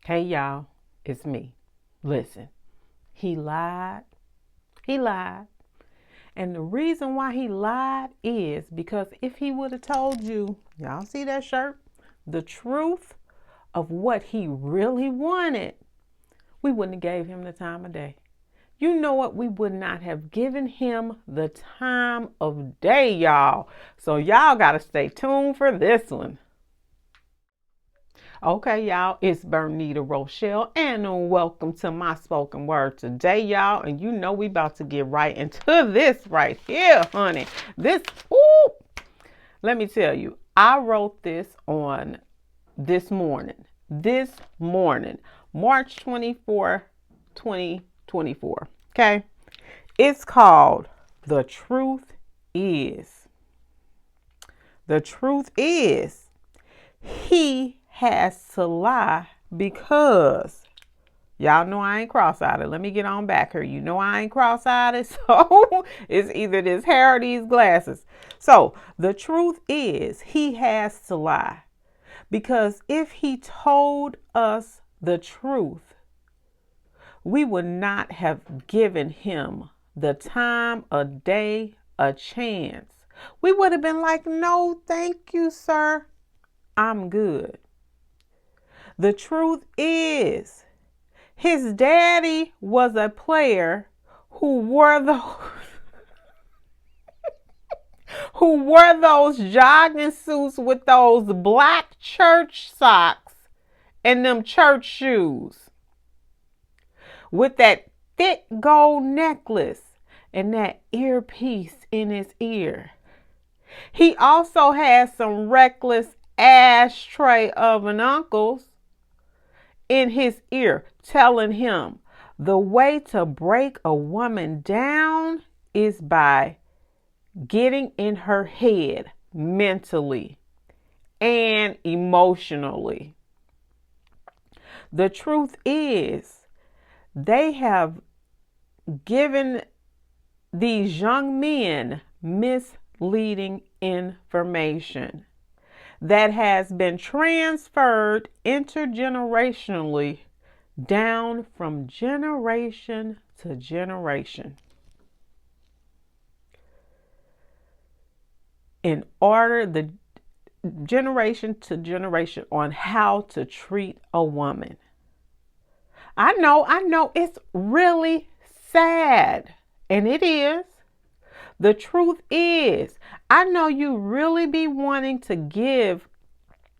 Hey y'all, it's me. Listen, he lied. He lied. And the reason why he lied is because if he would have told you, y'all see that shirt? The truth of what he really wanted, we wouldn't have gave him the time of day. You know what? We would not have given him the time of day, y'all. So y'all got to stay tuned for this one. Okay, y'all, it's Bernita Rochele, and welcome to my spoken word today, y'all. And you know we about to get right into this right here, honey. Let me tell you, I wrote this on this morning, March 24, 2024. Okay, it's called The Truth Is. The truth is, he has to lie because y'all know I ain't cross-eyed. Let me get on back here. You know I ain't cross-eyed, so it's either this hair or these glasses. So the truth is he has to lie because if he told us the truth, we would not have given him the time, a day, a chance. We would have been like, no, thank you, sir. I'm good. The truth is, his daddy was a player who wore those jogging suits with those black church socks and them church shoes, with that thick gold necklace and that earpiece in his ear. He also has some reckless ashtray of an uncles in his ear telling him the way to break a woman down is by getting in her head mentally and emotionally. The truth is, they have given these young men misleading information that has been transferred intergenerationally down from generation to generation in order the generation to generation on how to treat a woman. I know it's really sad, and it is. The truth is, I know you really be wanting to give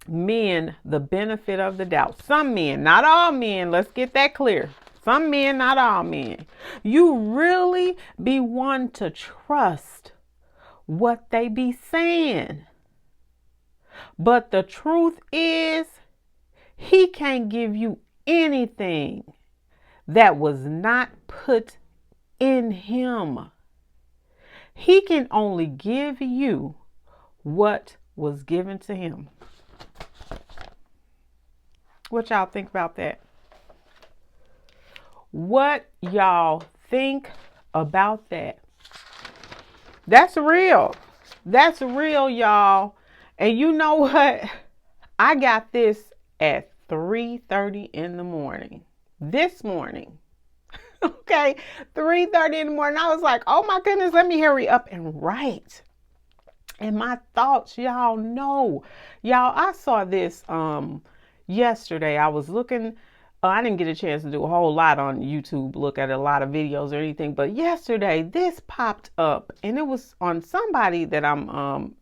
men the benefit of the doubt. Some men, not all men. Let's get that clear. Some men, not all men. You really be wanting to trust what they be saying. But the truth is, he can't give you anything that was not put in him. He can only give you what was given to him. What y'all think about that? What y'all think about that? That's real. That's real, y'all. And you know what? I got this at 3:30 in the morning. This morning. Okay, 3:30 in the morning. I was like, oh my goodness, let me hurry up and write. And my thoughts, y'all know. Y'all, I saw this yesterday. I was looking, I didn't get a chance to do a whole lot on YouTube, look at a lot of videos or anything. But yesterday, this popped up. And it was on somebody that I'm,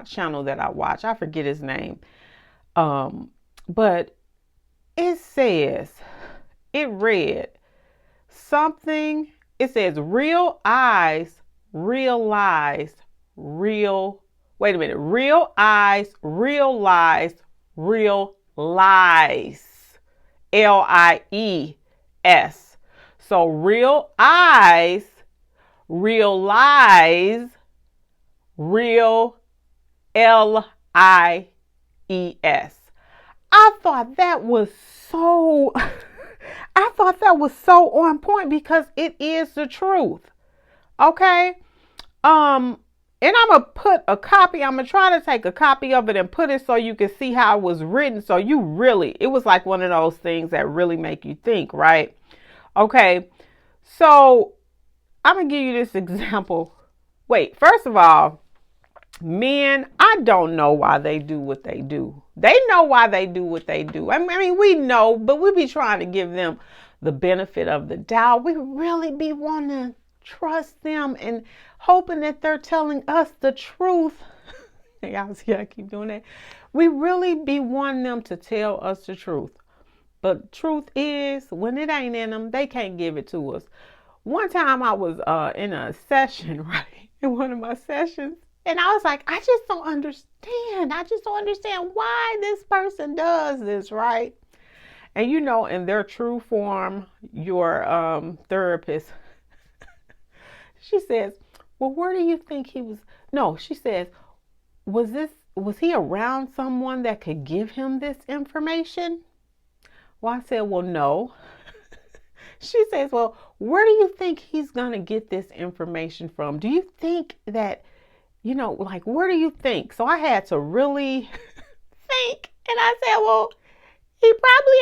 channel that I watch. I forget his name. But it says, it read, something, it says real eyes, real lies, real eyes, real lies, real lies, Lies. So real eyes, real lies, real Lies. I thought that was so on point because it is the truth. Okay? And I'm going to put a copy. I'm going to try to take a copy of it and put it so you can see how it was written. So you really, it was like one of those things that really make you think, right? Okay. So I'm going to give you this example. Wait, first of all, men, I don't know why they do what they do. They know why they do what they do. I mean, we know, but we be trying to give them the benefit of the doubt. We really be wanting to trust them and hoping that they're telling us the truth. Y'all see I keep doing that? We really be wanting them to tell us the truth. But truth is, when it ain't in them, they can't give it to us. One time I was in a session, right? In one of my sessions. And I was like, I just don't understand. I just don't understand why this person does this, right? And you know, in their true form, your therapist, she says, well, where do you think he was? No, she says, was he around someone that could give him this information? Well, I said, well, no. She says, well, where do you think he's going to get this information from? Do you think that, you know, like, where do you think? So I had to really think. And I said, well, he probably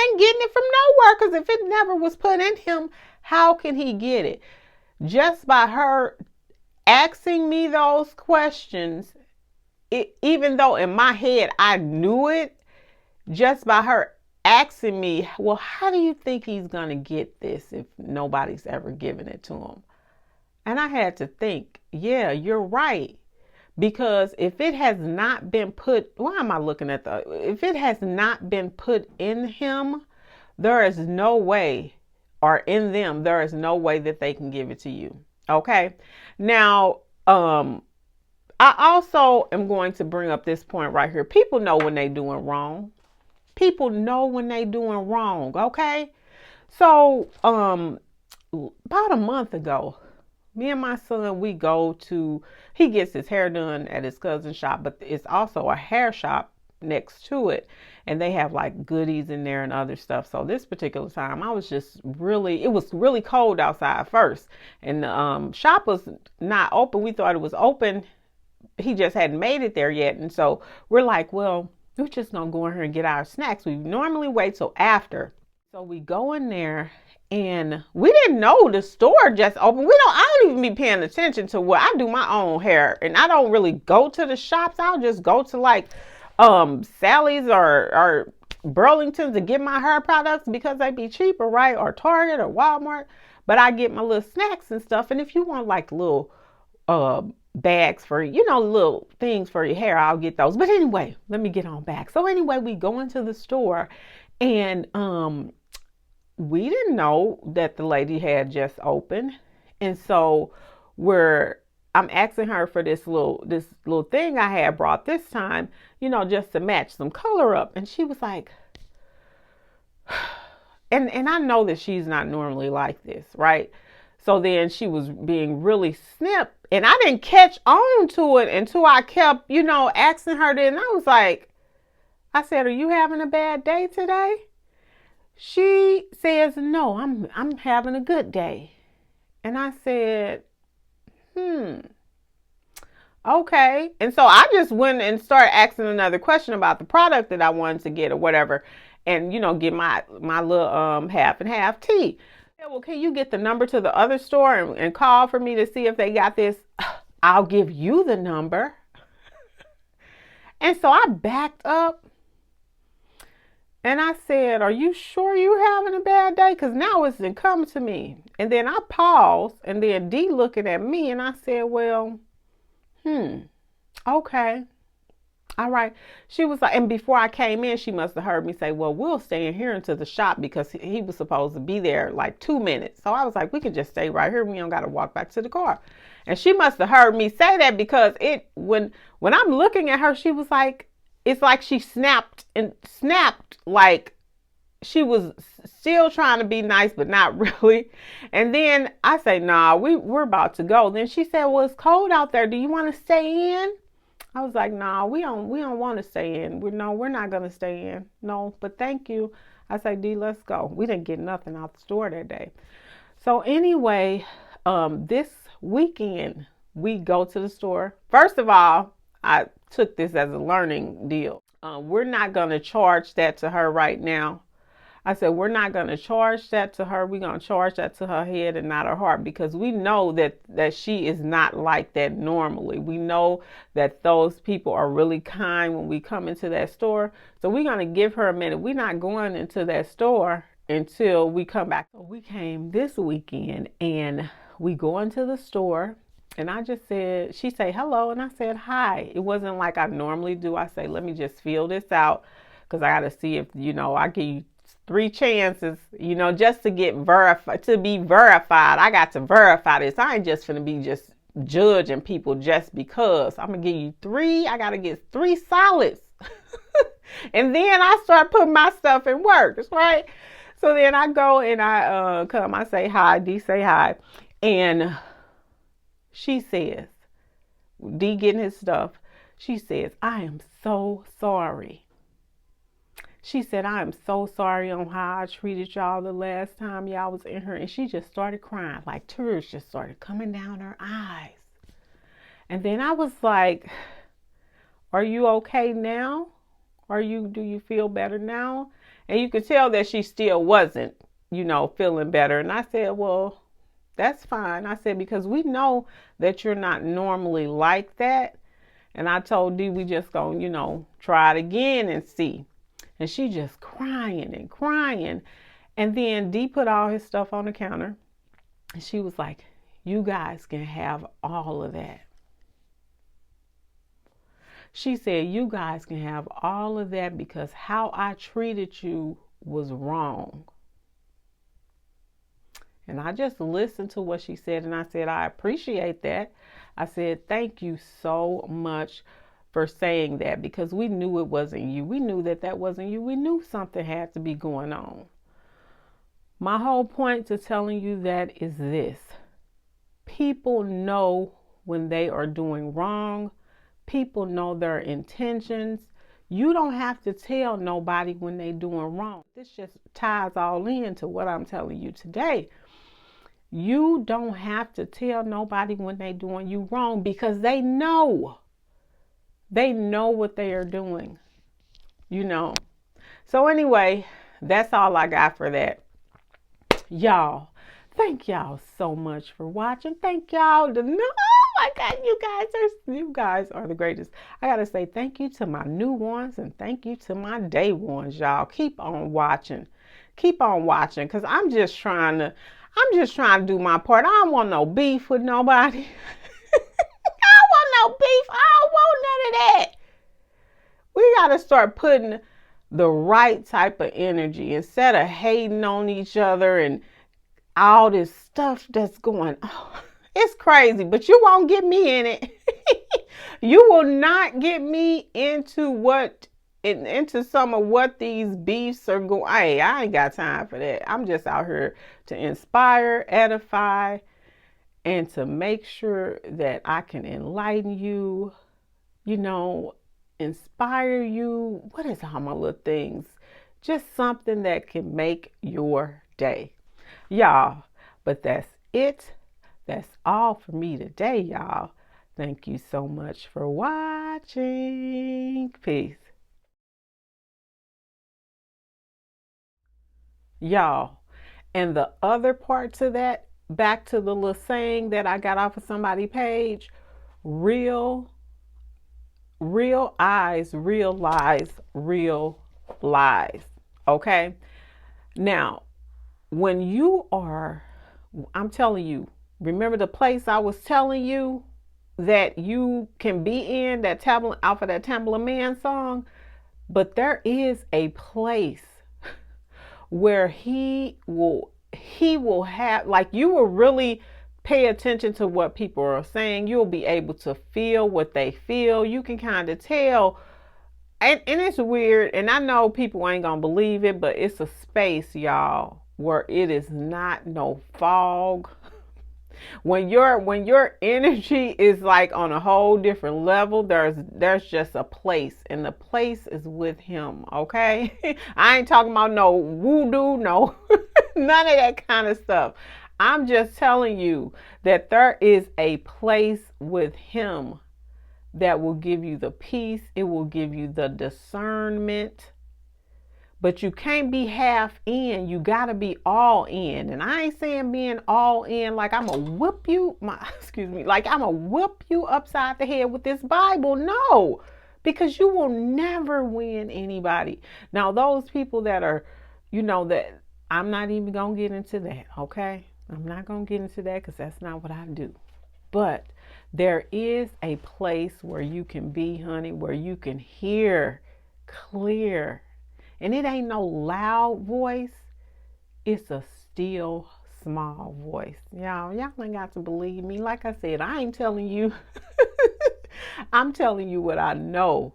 ain't getting it from nowhere. Because if it never was put in him, how can he get it? Just by her asking me those questions, even though in my head I knew it, just by her asking me, well, how do you think he's going to get this if nobody's ever given it to him? And I had to think, yeah, you're right. Because if it has not been put, why am I looking at if it has not been put in him, there is no way, or in them, there is no way that they can give it to you. Okay. Now, I also am going to bring up this point right here. People know when they're doing wrong. People know when they're doing wrong. Okay. So, about a month ago, me and my son, he gets his hair done at his cousin's shop, but it's also a hair shop next to it. And they have like goodies in there and other stuff. So this particular time, it was really cold outside first. And the shop was not open. We thought it was open. He just hadn't made it there yet. And so we're like, well, we're just going to go in here and get our snacks. We normally wait till after. So we go in there. And we didn't know the store just opened. I don't even be paying attention to what I do my own hair. And I don't really go to the shops. I'll just go to like Sally's or Burlington's to get my hair products because they be cheaper, right? Or Target or Walmart. But I get my little snacks and stuff. And if you want like little bags for, little things for your hair, I'll get those. But anyway, let me get on back. So anyway, we go into the store and we didn't know that the lady had just opened. And so I'm asking her for this little thing I had brought this time, just to match some color up. And she was like, and I know that she's not normally like this, right? So then she was being really snip, and I didn't catch on to it until I kept, asking her. Then I was like, I said, are you having a bad day today? She says, no, I'm having a good day. And I said, okay. And so I just went and started asking another question about the product that I wanted to get or whatever. And, get my little half and half tea. I said, well, can you get the number to the other store and call for me to see if they got this? I'll give you the number. And so I backed up. And I said, are you sure you're having a bad day? Because now it's come to me. And then I paused, and then Dee looking at me, and I said, well, okay. All right. She was like, and before I came in, she must have heard me say, well, we'll stay in here into the shop because he was supposed to be there like 2 minutes. So I was like, we can just stay right here. We don't got to walk back to the car. And she must have heard me say that because when I'm looking at her, she was like, it's like she snapped like she was still trying to be nice, but not really. And then I say, nah, we're about to go. Then she said, well, it's cold out there. Do you want to stay in? I was like, nah, we don't want to stay in. We're not going to stay in. No, but thank you. I say, Dee, let's go. We didn't get nothing out the store that day. So anyway, this weekend, we go to the store. First of all, I took this as a learning deal. We're not going to charge that to her right now. I said, we're not going to charge that to her. We're going to charge that to her head and not her heart, because we know that she is not like that normally. We know that those people are really kind when we come into that store. So we're going to give her a minute. We're not going into that store until we come back. So we came this weekend and we go into the store. And I just said, she said hello, and I said hi. It wasn't like I normally do. I say, let me just feel this out, because I got to see if, I give you 3 chances, just to get verified, to be verified. I got to verify this. I ain't just finna be just judging people just because. I'm gonna give you 3. I gotta get 3 solids. And then I start putting my stuff in work, right? So then I go and I come, I say hi, D say hi. And she says, D getting his stuff, she says, I am so sorry. She said, I am so sorry on how I treated y'all the last time y'all was in here. And she just started crying, like tears just started coming down her eyes. And then I was like, are you okay now? Do you feel better now? And you could tell that she still wasn't, feeling better. And I said, well, that's fine. I said, because we know that you're not normally like that. And I told Dee we just gonna, try it again and see. And she just crying and crying. And then Dee put all his stuff on the counter. And she was like, you guys can have all of that. She said, you guys can have all of that because how I treated you was wrong. And I just listened to what she said, and I said, I appreciate that. I said, thank you so much for saying that, because we knew it wasn't you. We knew that wasn't you. We knew something had to be going on. My whole point to telling you that is this. People know when they are doing wrong. People know their intentions. You don't have to tell nobody when they're doing wrong. This just ties all into what I'm telling you today. You don't have to tell nobody when they're doing you wrong, because they know. They know what they are doing, So anyway, that's all I got for that. Y'all, thank y'all so much for watching. Thank y'all. Oh my God, you guys are the greatest. I got to say thank you to my new ones and thank you to my day ones, y'all. Keep on watching. Keep on watching, because I'm just trying to do my part. I don't want no beef with nobody. No beef. I don't want none of that. We got to start putting the right type of energy instead of hating on each other and all this stuff that's going on. It's crazy, but you won't get me in it. You will not get me into some of what these beefs are going. Hey, I ain't got time for that. I'm just out here to inspire, edify, and to make sure that I can enlighten you, inspire you. What is all my little things? Just something that can make your day. Y'all, but that's it. That's all for me today, y'all. Thank you so much for watching. Peace. Y'all, and the other part to that, back to the little saying that I got off of somebody's page, real eyes realize real lies. Okay? Now, when you are, I'm telling you, remember the place I was telling you that you can be in, that off of that Temple of Man song? But there is a place where he will have, like, you will really pay attention to what people are saying. You'll be able to feel what they feel. You can kind of tell. And it's weird. And I know people ain't going to believe it, but it's a space, y'all, where it is not no fog. When your energy is like on a whole different level, there's just a place, and the place is with him. Okay. I ain't talking about no voodoo, no, none of that kind of stuff. I'm just telling you that there is a place with him that will give you the peace. It will give you the discernment. But you can't be half in. You got to be all in. And I ain't saying being all in like I'm going to whip you, like I'm going to whip you upside the head with this Bible. No, because you will never win anybody. Now, those people that are, that I'm not even going to get into that, okay? I'm not going to get into that because that's not what I do. But there is a place where you can be, honey, where you can hear clear. And it ain't no loud voice. It's a still small voice. Y'all ain't got to believe me. Like I said, I ain't telling you. I'm telling you what I know.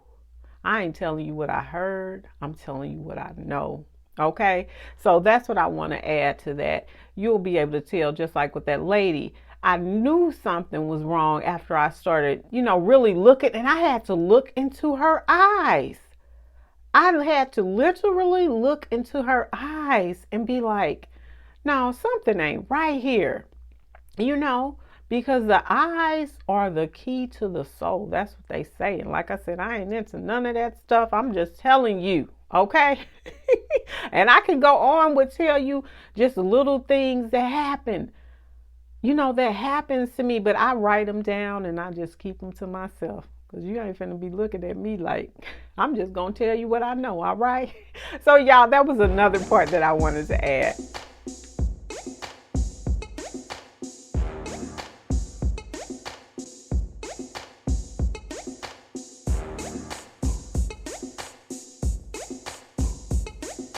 I ain't telling you what I heard. I'm telling you what I know. Okay? So that's what I want to add to that. You'll be able to tell, just like with that lady. I knew something was wrong after I started, really looking. And I had to look into her eyes. I had to literally look into her eyes and be like, no, something ain't right here. Because the eyes are the key to the soul. That's what they say. And like I said, I ain't into none of that stuff. I'm just telling you, okay? And I can go on with tell you just little things that happen, that happens to me, but I write them down and I just keep them to myself. Because you ain't finna be looking at me like, I'm just going to tell you what I know, all right? So, y'all, that was another part that I wanted to add.